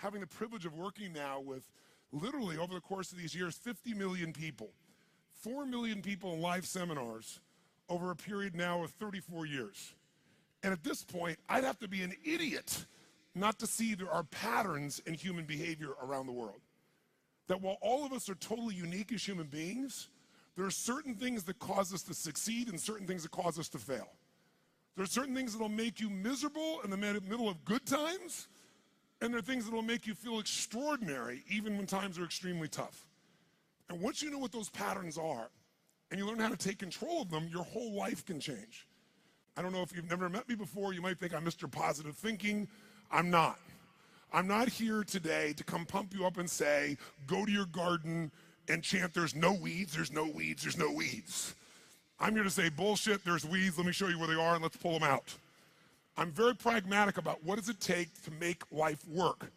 having the privilege of working now with literally over the course of these years, 50 million people, 4 million people in live seminars over a period now of 34 years. And at this point, I'd have to be an idiot not to see there are patterns in human behavior around the world. That while all of us are totally unique as human beings, there are certain things that cause us to succeed and certain things that cause us to fail. There are certain things that will make you miserable in the middle of good times, and there are things that will make you feel extraordinary even when times are extremely tough. And once you know what those patterns are, and you learn how to take control of them, your whole life can change. I don't know if you've never met me before, you might think I'm Mr. Positive Thinking. I'm not. I'm not here today to come pump you up and say, go to your garden and chant, there's no weeds, there's no weeds, there's no weeds. I'm here to say, bullshit, there's weeds, let me show you where they are and let's pull them out. I'm very pragmatic about what does it take to make life work.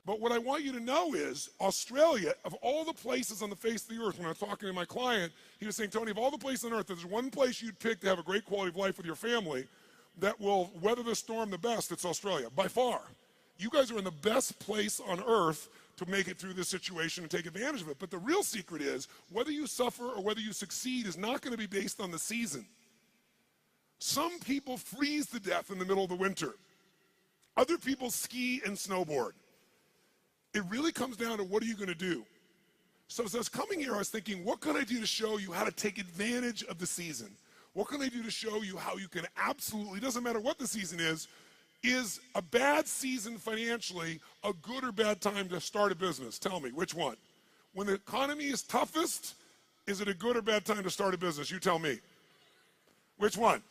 But what I want you to know is, Australia, of all the places on the face of the earth, when I was talking to my client, he was saying, Tony, of all the places on earth, there's one place you'd pick to have a great quality of life with your family that will weather the storm the best, it's Australia, by far. You guys are in the best place on earth to make it through this situation and take advantage of it. But the real secret is, whether you suffer or whether you succeed is not going to be based on the season. Some people freeze to death in the middle of the winter. Other people ski and snowboard. It really comes down to what are you going to do? So as I was coming here, I was thinking, what can I do to show you how to take advantage of the season? What can I do to show you how you can absolutely, doesn't matter what the season is a bad season financially a good or bad time to start a business? Tell me, which one? When the economy is toughest, is it a good or bad time to start a business? You tell me. Which one?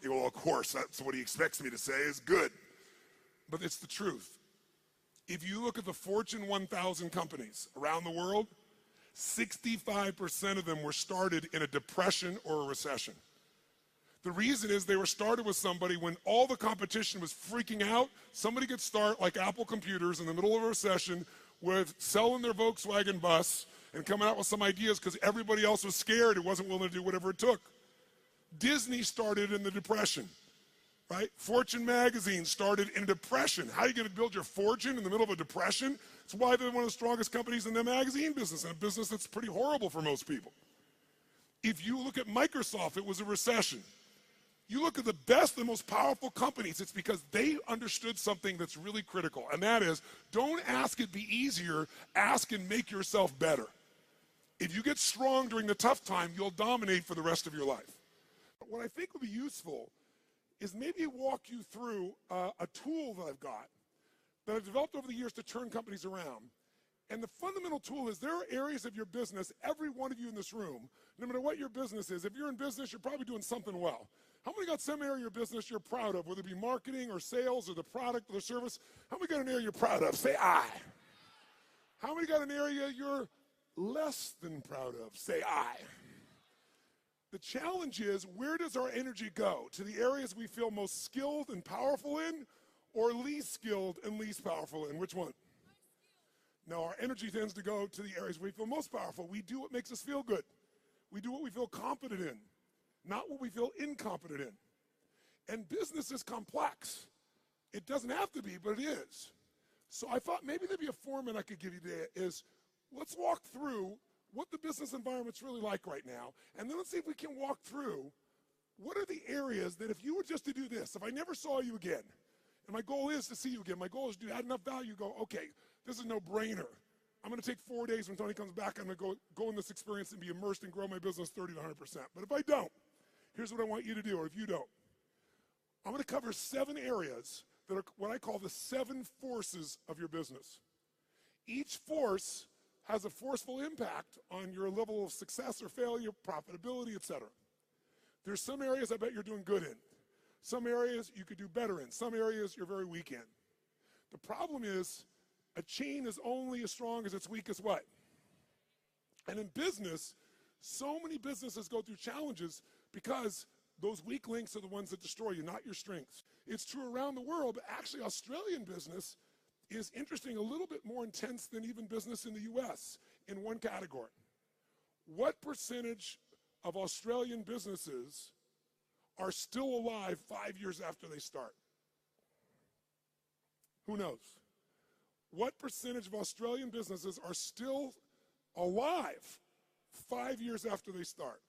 Well, of course, that's what he expects me to say is good. But it's the truth. If you look at the Fortune 1000 companies around the world, 65% of them were started in a depression or a recession. The reason is they were started with somebody when all the competition was freaking out. Somebody could start, like Apple Computers, in the middle of a recession with selling their Volkswagen bus and coming out with some ideas because everybody else was scared and wasn't willing to do whatever it took. Disney started in the Depression, right? Fortune magazine started in a depression. How are you going to build your fortune in the middle of a depression? It's why they're one of the strongest companies in the magazine business, and a business that's pretty horrible for most people. If you look at Microsoft, it was a recession. You look at the best and most powerful companies, it's because they understood something that's really critical, and that is, don't ask it be easier, ask and make yourself better. If you get strong during the tough time, you'll dominate for the rest of your life. But what I think would be useful is maybe walk you through a tool that I've got that I've developed over the years to turn companies around. And the fundamental tool is there are areas of your business, every one of you in this room, no matter what your business is, if you're in business, you're probably doing something well. How many got some area of your business you're proud of, whether it be marketing or sales or the product or the service? How many got an area you're proud of? Say I. How many got an area you're less than proud of? Say I. The challenge is, where does our energy go? To the areas we feel most skilled and powerful in, or least skilled and least powerful in? Which one? No, our energy tends to go to the areas we feel most powerful. We do what makes us feel good. We do what we feel competent in, not what we feel incompetent in. And business is complex. It doesn't have to be, but it is. So I thought maybe there'd be a format I could give you today is, let's walk through what the business environment's really like right now, and then let's see if we can walk through what are the areas that if you were just to do this, if I never saw you again, and my goal is to see you again, my goal is to add enough value, go, okay, this is no brainer. I'm gonna take 4 days when Tony comes back, I'm gonna go in this experience and be immersed and grow my business 30 to 100%. But if I don't, here's what I want you to do, or if you don't. I'm gonna cover 7 areas that are what I call the 7 forces of your business. Each force has a forceful impact on your level of success or failure, profitability, etc. There's some areas I bet you're doing good in. Some areas you could do better in. Some areas you're very weak in. The problem is, a chain is only as strong as its weakest what? And in business, so many businesses go through challenges because those weak links are the ones that destroy you, not your strengths. It's true around the world, but actually Australian business is interesting, a little bit more intense than even business in the US in one category. What percentage of Australian businesses are still alive 5 years after they start? Who knows? What percentage of Australian businesses are still alive 5 years after they start?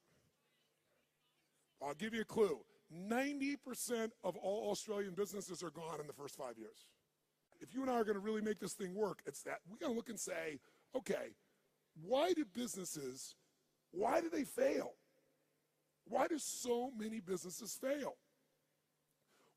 I'll give you a clue. 90% of all Australian businesses are gone in the first 5 years. If you and I are going to really make this thing work, it's that we got to look and say, okay, why do they fail? Why do so many businesses fail?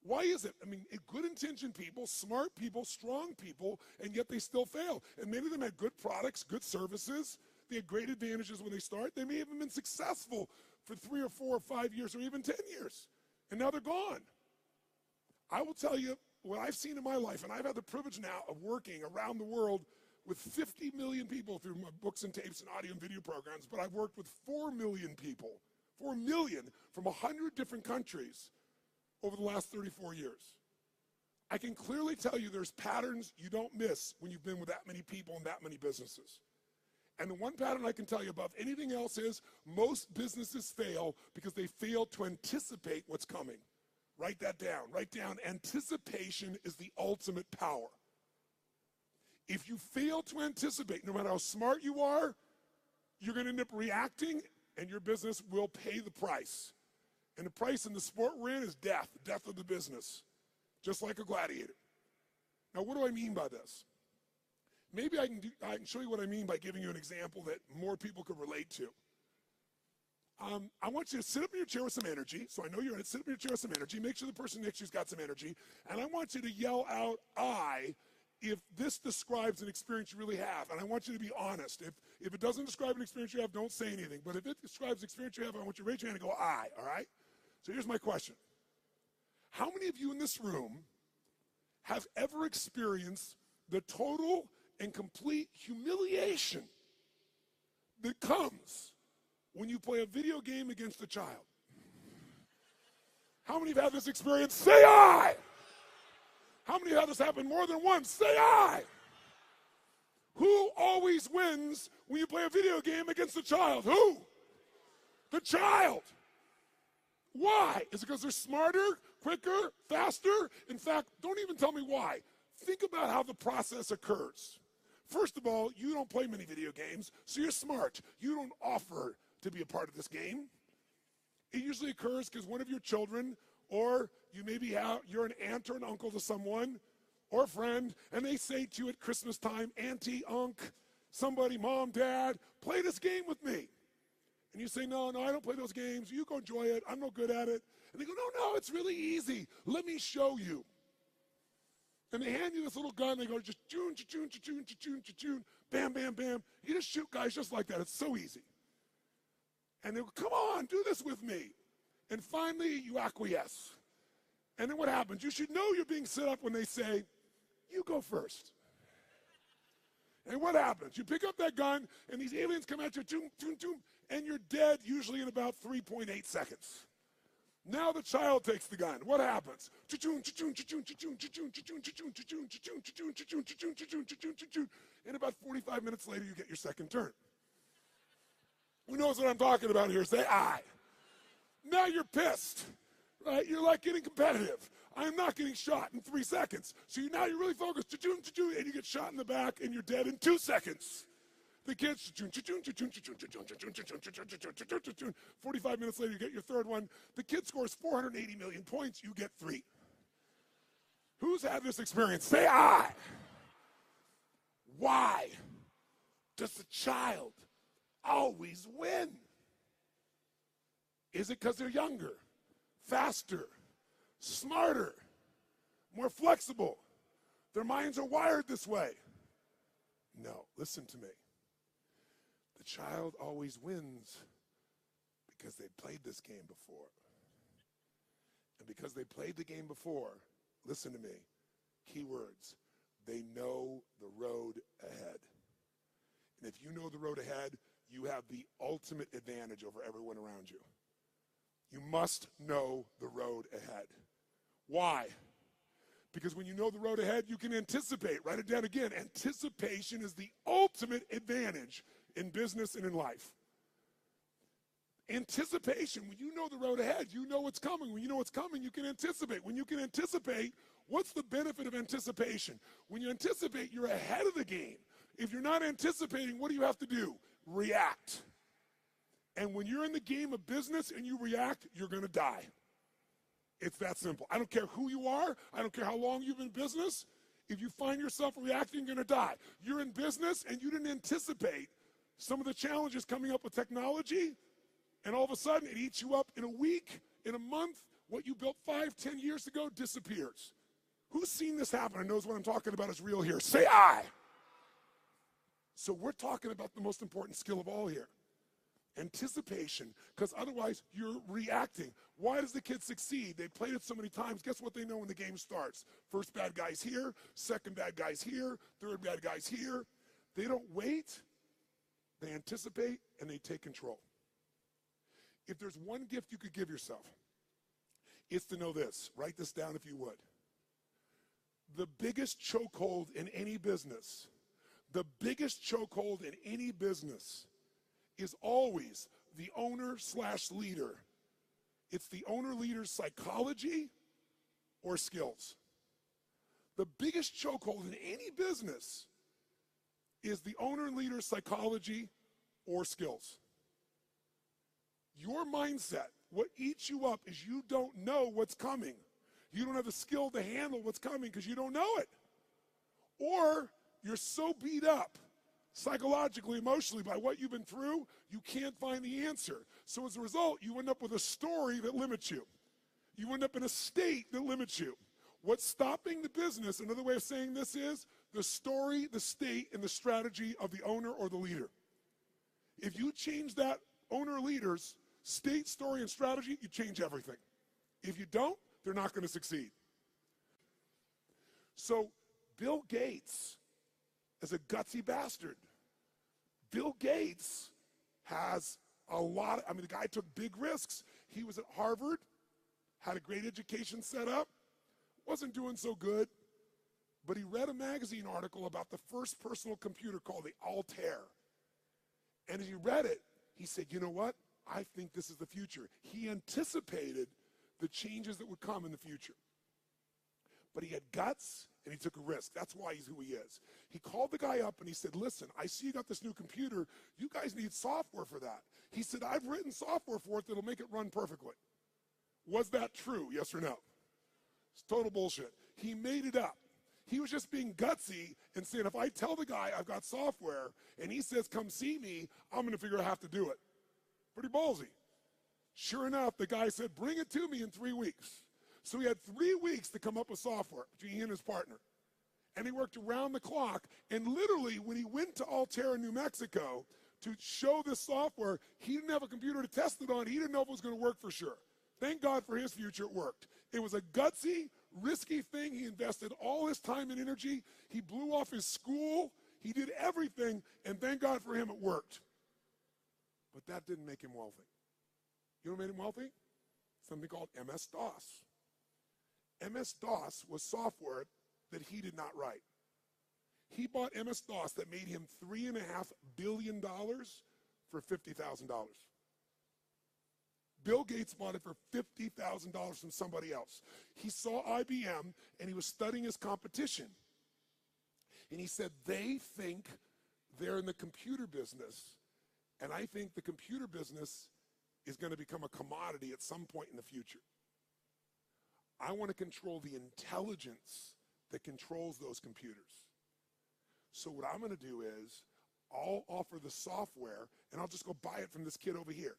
Why is it? I mean, good-intentioned people, smart people, strong people, and yet they still fail. And many of them had good products, good services. They had great advantages when they start. They may have been successful for 3 or 4 or 5 years or even 10 years. And now they're gone. I will tell you what I've seen in my life, and I've had the privilege now of working around the world with 50 million people through my books and tapes and audio and video programs, but I've worked with 4 million people, 4 million from 100 different countries over the last 34 years. I can clearly tell you there's patterns you don't miss when you've been with that many people and that many businesses. And the one pattern I can tell you above anything else is most businesses fail because they fail to anticipate what's coming. Write that down. Write down, anticipation is the ultimate power. If you fail to anticipate, no matter how smart you are, you're going to end up reacting and your business will pay the price. And the price in the sport we're in is death, the death of the business, just like a gladiator. Now, what do I mean by this? Maybe I can show you what I mean by giving you an example that more people could relate to. I want you to sit up in your chair with some energy. So I know you're in it. Sit up in your chair with some energy. Make sure the person next to you's got some energy. And I want you to yell out, I, if this describes an experience you really have. And I want you to be honest. If it doesn't describe an experience you have, don't say anything. But if it describes an experience you have, I want you to raise your hand and go, I, all right? So here's my question. How many of you in this room have ever experienced the total and complete humiliation that comes when you play a video game against a child? How many have had this experience? Say I. How many have had this happen more than once? Say I. Who always wins when you play a video game against a child? Who? The child. Why? Is it because they're smarter, quicker, faster? In fact, don't even tell me why. Think about how the process occurs. First of all, you don't play many video games, so you're smart. You don't offer to be a part of this game. It usually occurs because one of your children, or you maybe you're an aunt or an uncle to someone, or a friend, and they say to you at Christmas time, Auntie, Unc, somebody, Mom, Dad, play this game with me. And you say, no, I don't play those games. You go enjoy it. I'm no good at it. And they go, no, it's really easy. Let me show you. And they hand you this little gun. They go, just choon, choon, choon, choon, choon, bam, bam, bam. You just shoot guys just like that. It's so easy. And they go, come on, do this with me. And finally, you acquiesce. And then what happens? You should know you're being set up when they say, you go first. And what happens? You pick up that gun, and these aliens come at you, choom, choom, choom, and you're dead usually in about 3.8 seconds. Now the child takes the gun. What happens? And about 45 minutes later, you get your second turn. Who knows what I'm talking about here? Say I. Now you're pissed, right? You're like getting competitive. I'm not getting shot in 3 seconds. So now you're really focused, and you get shot in the back, and you're dead in 2 seconds. The kids, 45 minutes later, you get your third one. The kid scores 480 million points, you get 3. Who's had this experience? Say I. Why does the child always win? Is it because they're younger, faster, smarter, more flexible? Their minds are wired this way. No, listen to me. The child always wins because they played this game before. And because they played the game before, listen to me, keywords, they know the road ahead. And if you know the road ahead, you have the ultimate advantage over everyone around you. You must know the road ahead. Why? Because when you know the road ahead, you can anticipate. Write it down again. Anticipation is the ultimate advantage in business and in life. Anticipation, when you know the road ahead, you know what's coming. When you know what's coming, you can anticipate. When you can anticipate, What's the benefit of anticipation? When you anticipate, you're ahead of the game. If you're not anticipating, what do you have to do? React. And when you're in the game of business and you react, you're going to die. It's that simple. I don't care who you are. I don't care how long you've been in business. If you find yourself reacting, you're going to die. You're in business and you didn't anticipate some of the challenges coming up with technology, and all of a sudden it eats you up in a week, in a month. What you built 5, 10 years ago disappears. Who's seen this happen and knows what I'm talking about is real here? Say aye. So we're talking about the most important skill of all here. Anticipation, because otherwise you're reacting. Why does the kid succeed? They played it so many times. Guess what they know when the game starts? First bad guy's here, second bad guy's here, third bad guy's here. They don't wait. They anticipate and they take control. If there's one gift you could give yourself, it's to know this. Write this down if you would. The biggest chokehold in any business, is always the owner/leader. It's the owner-leader's psychology or skills. The biggest chokehold in any business is the owner-leader's psychology or skills. Your mindset, what eats you up is you don't know what's coming. You don't have the skill to handle what's coming because you don't know it. Or you're so beat up psychologically, emotionally by what you've been through, you can't find the answer. So as a result, you end up with a story that limits you. You end up in a state that limits you. What's stopping the business, another way of saying this is the story, the state, and the strategy of the owner or the leader. If you change that owner or leader's state, story, and strategy, you change everything. If you don't, they're not going to succeed. So Bill Gates is a gutsy bastard. Bill Gates has a lot of, the guy took big risks. He was at Harvard, had a great education set up, wasn't doing so good, but he read a magazine article about the first personal computer called the Altair. And as he read it, he said, you know what? I think this is the future. He anticipated the changes that would come in the future. But he had guts and he took a risk. That's why he's who he is. He called the guy up and he said, listen, I see you got this new computer. You guys need software for that. He said, I've written software for it that'll make it run perfectly. Was that true? Yes or no? It's total bullshit. He made it up. He was just being gutsy and saying, if I tell the guy I've got software and he says, come see me, I'm going to figure out how to do it. Pretty ballsy. Sure enough, the guy said, bring it to me in 3 weeks. So he had 3 weeks to come up with software between he and his partner. And he worked around the clock. And literally, when he went to Altair in New Mexico to show this software, he didn't have a computer to test it on. He didn't know if it was going to work for sure. Thank God for his future, it worked. It was a gutsy, risky thing. He invested all his time and energy. He blew off his school. He did everything. And thank God for him, it worked. But that didn't make him wealthy. You know what made him wealthy? Something called MS-DOS. MS-DOS was software that he did not write. He bought MS-DOS that made him $3.5 billion for $50,000. Bill Gates bought it for $50,000 from somebody else. He saw IBM and he was studying his competition. And he said, they think they're in the computer business, and I think the computer business is going to become a commodity at some point in the future. I want to control the intelligence that controls those computers. So what I'm going to do is I'll offer the software and I'll just go buy it from this kid over here.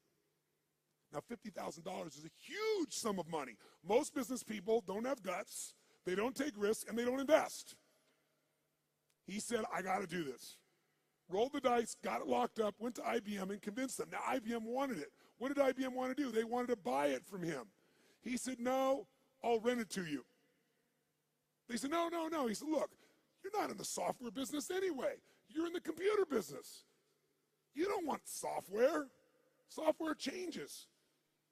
Now, $50,000 is a huge sum of money. Most business people don't have guts, they don't take risks, and they don't invest. He said, I got to do this. Rolled the dice, got it locked up, went to IBM and convinced them. Now, IBM wanted it. What did IBM want to do? They wanted to buy it from him. He said, no, I'll rent it to you. They said, no. He said, look, you're not in the software business anyway. You're in the computer business. You don't want software. Software changes.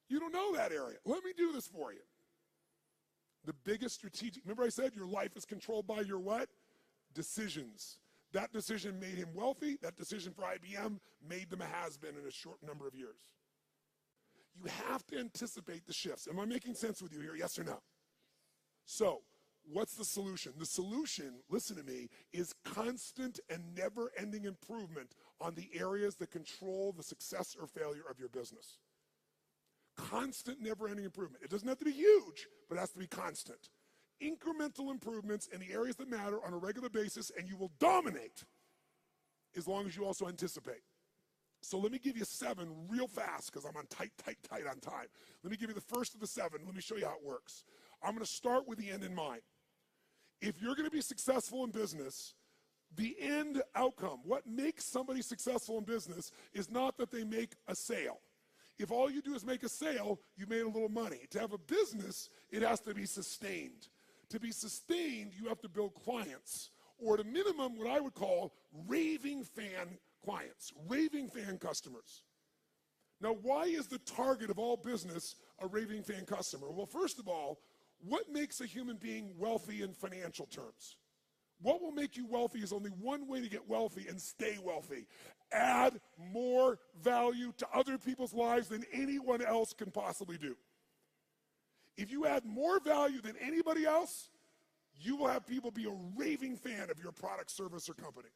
You don't know that area. Let me do this for you. The biggest strategic, remember I said your life is controlled by your what? Decisions. That decision made him wealthy. That decision for IBM made them a has-been in a short number of years. You have to anticipate the shifts. Am I making sense with you here? Yes or no? So what's the solution? The solution, listen to me, is constant and never-ending improvement on the areas that control the success or failure of your business. Constant, never-ending improvement. It doesn't have to be huge, but it has to be constant. Incremental improvements in the areas that matter on a regular basis, and you will dominate as long as you also anticipate. So let me give you 7 real fast because I'm on tight on time. Let me give you the first of the 7. Let me show you how it works. I'm going to start with the end in mind. If you're going to be successful in business, the end outcome, what makes somebody successful in business is not that they make a sale. If all you do is make a sale, you made a little money. To have a business, it has to be sustained. To be sustained, you have to build clients, or at a minimum, what I would call raving fan clients, raving fan customers. Now, why is the target of all business a raving fan customer? Well, first of all, what makes a human being wealthy in financial terms? What will make you wealthy is only one way to get wealthy and stay wealthy. Add more value to other people's lives than anyone else can possibly do. If you add more value than anybody else, you will have people be a raving fan of your product, service, or company.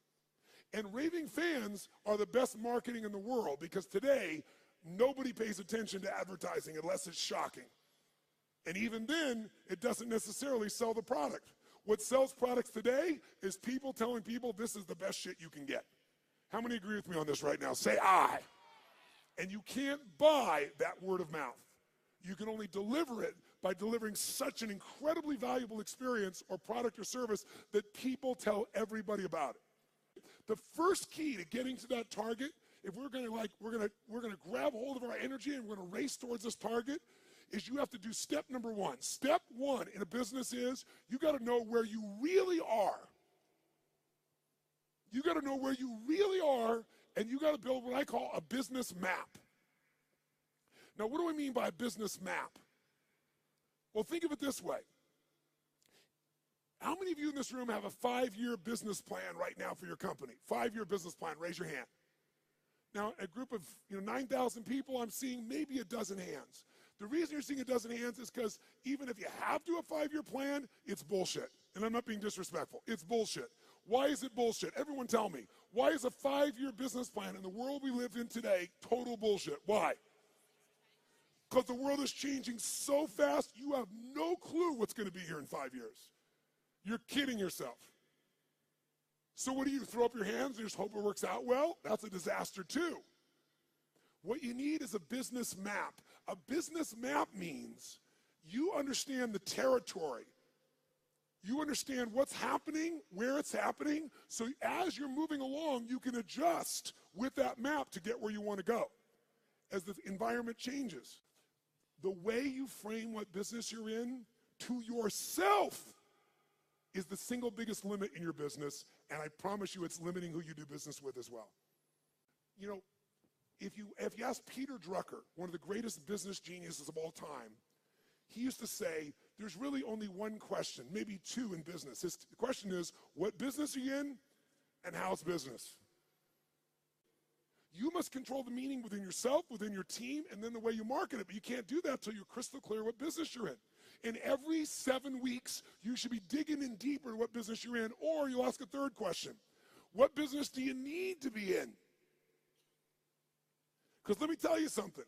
And raving fans are the best marketing in the world because today, nobody pays attention to advertising unless it's shocking. And even then, it doesn't necessarily sell the product. What sells products today is people telling people this is the best shit you can get. How many agree with me on this right now? Say aye. And you can't buy that word of mouth. You can only deliver it by delivering such an incredibly valuable experience or product or service that people tell everybody about it. The first key to getting to that target, if we're gonna grab hold of our energy and we're gonna race towards this target, is you have to do step number 1. Step 1 in a business is you got to know where you really are. You got to know where you really are, and you got to build what I call a business map. Now, what do I mean by a business map? Well, think of it this way. How many of you in this room have a 5-year business plan right now for your company? 5-year business plan, raise your hand. Now, a group of 9,000 people, I'm seeing maybe a dozen hands. The reason you're seeing a dozen hands is because even if you have to have a 5-year plan, it's bullshit. And I'm not being disrespectful. It's bullshit. Why is it bullshit? Everyone tell me. Why is a 5-year business plan in the world we live in today total bullshit? Why? Because the world is changing so fast, you have no clue what's going to be here in 5 years. You're kidding yourself. So what do? Throw up your hands and just hope it works out well? That's a disaster too. What you need is a business map. A business map means you understand the territory. You understand what's happening, where it's happening, so as you're moving along, you can adjust with that map to get where you want to go as the environment changes. The way you frame what business you're in to yourself is the single biggest limit in your business, and I promise you it's limiting who you do business with as well. You know, if you ask Peter Drucker, one of the greatest business geniuses of all time, he used to say, there's really only one question, maybe 2 in business. The question is, what business are you in, and how's business? You must control the meaning within yourself, within your team, and then the way you market it, but you can't do that until you're crystal clear what business you're in. And every 7 weeks, you should be digging in deeper to what business you're in, or you'll ask a third question. What business do you need to be in? Because let me tell you something.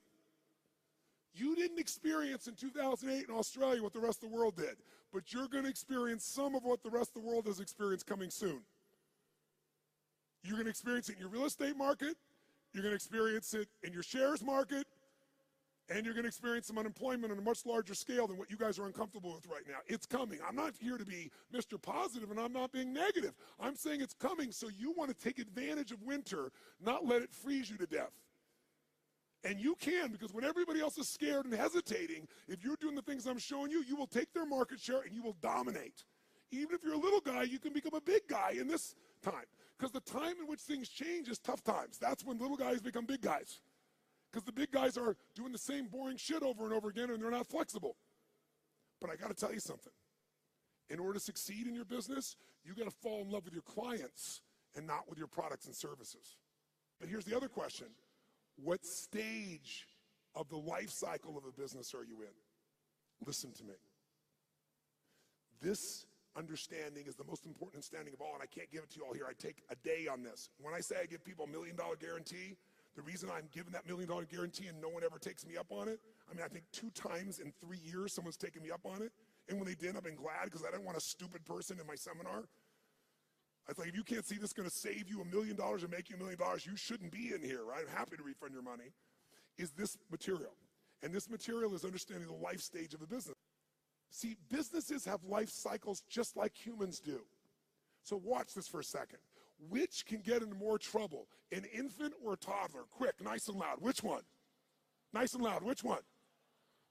You didn't experience in 2008 in Australia what the rest of the world did, but you're going to experience some of what the rest of the world has experienced coming soon. You're going to experience it in your real estate market, you're going to experience it in your shares market, and you're going to experience some unemployment on a much larger scale than what you guys are uncomfortable with right now. It's coming. I'm not here to be Mr. Positive, and I'm not being negative. I'm saying it's coming, so you want to take advantage of winter, not let it freeze you to death. And you can, because when everybody else is scared and hesitating, if you're doing the things I'm showing you, you will take their market share and you will dominate. Even if you're a little guy, you can become a big guy in this time. Because the time in which things change is tough times. That's when little guys become big guys. Because the big guys are doing the same boring shit over and over again and they're not flexible. But I got to tell you something. In order to succeed in your business, you got to fall in love with your clients and not with your products and services. But here's the other question. What stage of the life cycle of a business are you in? Listen to me. This understanding is the most important understanding of all, and I can't give it to you all here. I take a day on this. When I say I give people $1 million guarantee, the reason I'm giving that $1 million guarantee and no one ever takes me up on it, I mean, I think 2 times in 3 years someone's taken me up on it. And when they did, I've been glad because I didn't want a stupid person in my seminar. I was like, if you can't see this is going to save you $1 million or make you $1 million, you shouldn't be in here, right? I'm happy to refund your money. Is this material. And this material is understanding the life stage of the business. See, businesses have life cycles just like humans do. So watch this for a second. Which can get into more trouble, an infant or a toddler? Quick, nice and loud. Which one? Nice and loud. Which one?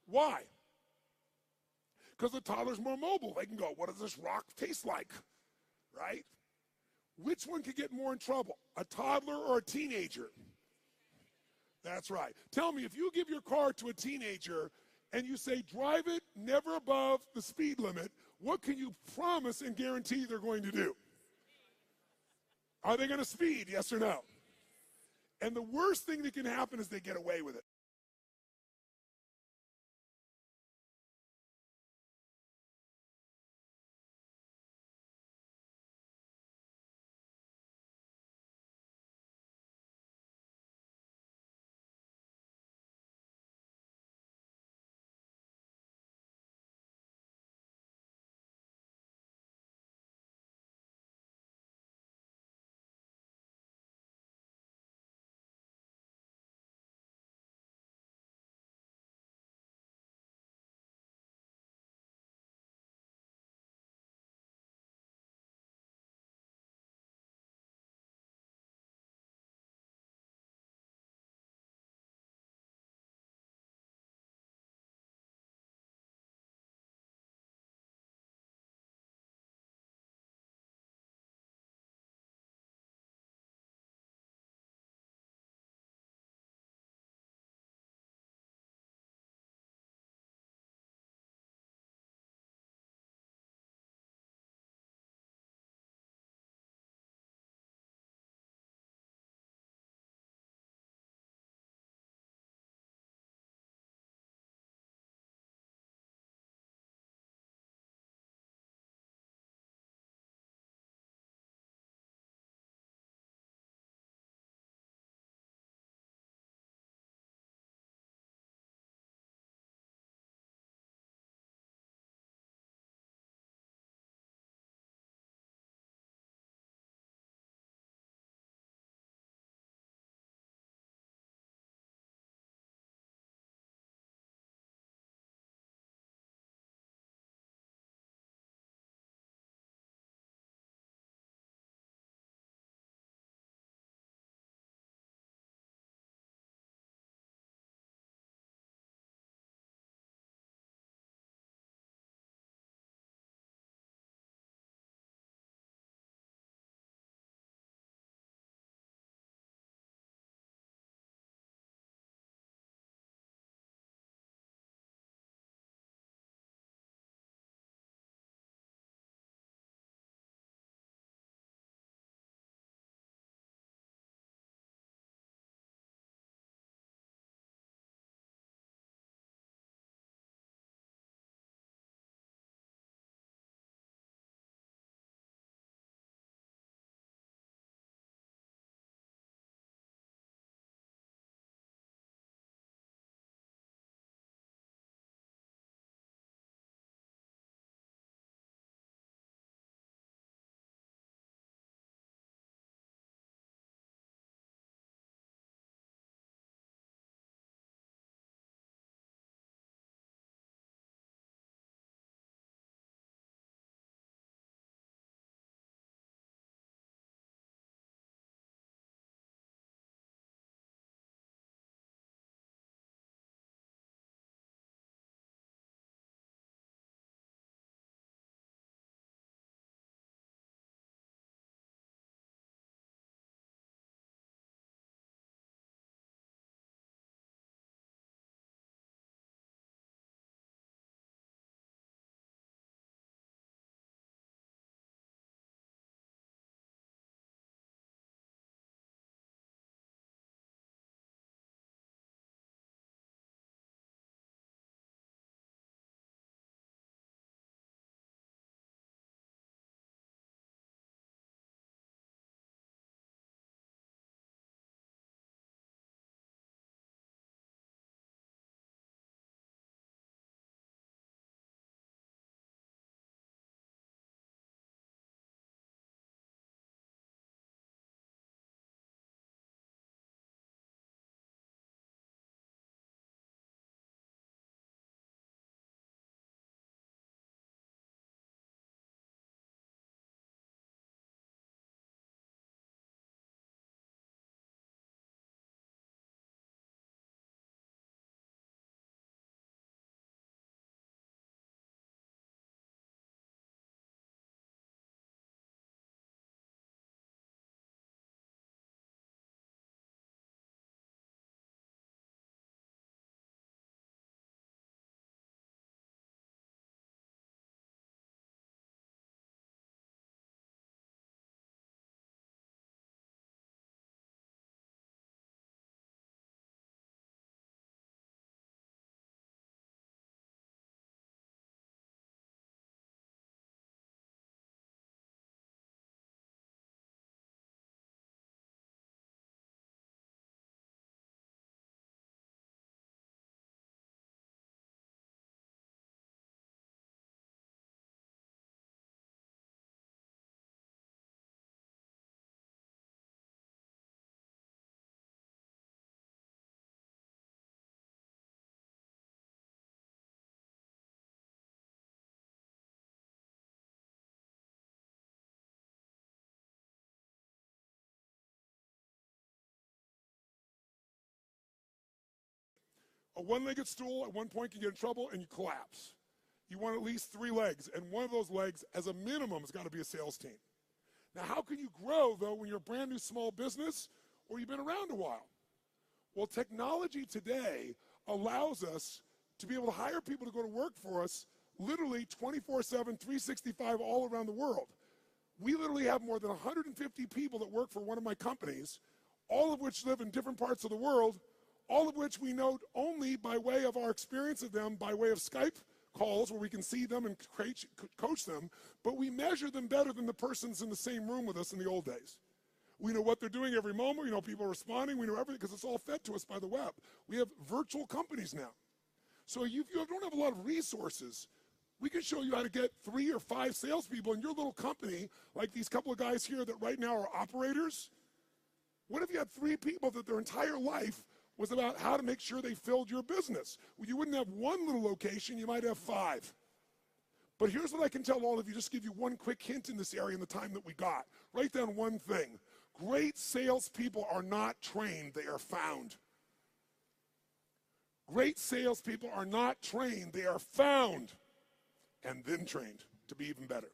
Why? Because the toddler's more mobile. They can go, what does this rock taste like? Right? Which one could get more in trouble, a toddler or a teenager? That's right. Tell me, if you give your car to a teenager and you say, drive it never above the speed limit, what can you promise and guarantee they're going to do? Are they going to speed, yes or no? And the worst thing that can happen is they get away with it. A one-legged stool at one point can get in trouble and you collapse. You want at least 3 legs, and one of those legs, as a minimum, has got to be a sales team. Now, how can you grow, though, when you're a brand new small business or you've been around a while? Well, technology today allows us to be able to hire people to go to work for us literally 24/7, 365 all around the world. We literally have more than 150 people that work for one of my companies, all of which live in different parts of the world, all of which we know only by way of our experience of them, by way of Skype calls where we can see them and coach them, but we measure them better than the persons in the same room with us in the old days. We know what they're doing every moment. We know people are responding. We know everything because it's all fed to us by the web. We have virtual companies now. So if you don't have a lot of resources, we can show you how to get 3 or 5 salespeople in your little company, like these couple of guys here that right now are operators. What if you had 3 people that their entire life was about how to make sure they filled your business? Well, you wouldn't have one little location, you might have 5. But here's what I can tell all of you, just give you one quick hint in this area in the time that we got. Write down one thing. Great salespeople are not trained, they are found. Great salespeople are not trained, they are found and then trained to be even better.